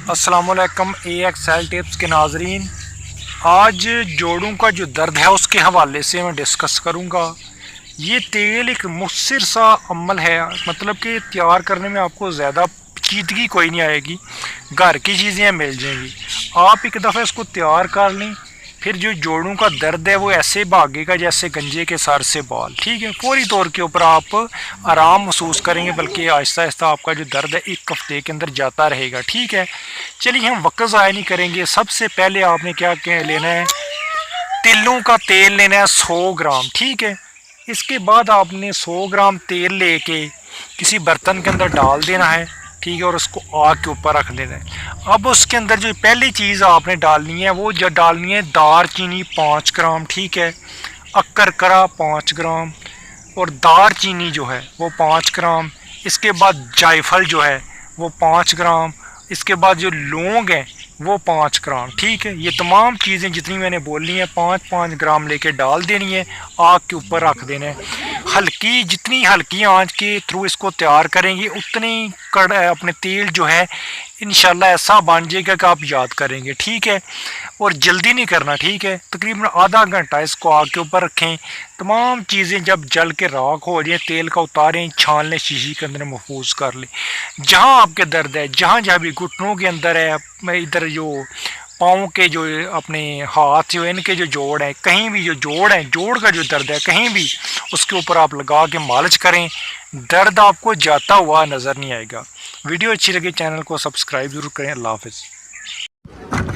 अस्सलामुअलैकुम AXL tips के नाजरीन, आज जोड़ों का जो दर्द है उसके हवाले से मैं डिस्कस करूँगा। ये तेल एक मुख्तसर सा अमल है, मतलब कि तैयार करने में आपको ज़्यादा पेचीदगी कोई नहीं आएगी, घर की चीज़ें मिल जाएंगी। आप एक दफ़ा इसको तैयार कर लें, फिर जो जोड़ों का दर्द है वो ऐसे भागेगा जैसे गंजे के सर से बाल। ठीक है, फौरी तौर के ऊपर आप आराम महसूस करेंगे, बल्कि आहिस्ता आहिस्ता आपका जो दर्द है एक हफ्ते के अंदर जाता रहेगा। ठीक है, चलिए हम वक्त ज़ाया नहीं करेंगे। सबसे पहले आपने क्या लेना है, तिलों का तेल लेना है 100 ग्राम। ठीक है, इसके बाद आपने 100 ग्राम तेल लेके किसी बर्तन के अंदर डाल देना है। ठीक है, और उसको आग के ऊपर रख देना है। अब उसके अंदर जो पहली चीज़ आपने डालनी है वो जो डालनी है दार चीनी 5 ग्राम। ठीक है, अक्करकरा 5 ग्राम और दार चीनी जो है वो 5 ग्राम। इसके बाद जायफल जो है वो 5 ग्राम। इसके बाद जो लौंग है वो 5 ग्राम। ठीक है, ये तमाम चीज़ें जितनी मैंने बोली हैं 5-5 ग्राम लेके डाल देनी है, आग के ऊपर रख देना है। हल्की, जितनी हल्की आंच के थ्रू इसको तैयार करेंगे उतनी अपने तेल जो है इंशाल्लाह ऐसा बन जाएगा कि आप याद करेंगे। ठीक है, और जल्दी नहीं करना। ठीक है, तकरीबन आधा घंटा इसको आग के ऊपर रखें। तमाम चीज़ें जब जल के राख हो जाए तेल का उतारें, छान लें, शीशी के अंदर महफूज कर लें। जहाँ आपके दर्द है, जहाँ जहाँ भी घुटनों के अंदर है, इधर जो पाँव के जो अपने हाथ जो इनके जो जोड़ हैं, कहीं भी जो जोड़ है, जोड़ का जो दर्द है कहीं भी, उसके ऊपर आप लगा के मालिश करें, दर्द आपको जाता हुआ नज़र नहीं आएगा। वीडियो अच्छी लगे चैनल को सब्सक्राइब जरूर करें। अल्लाह हाफ़िज़।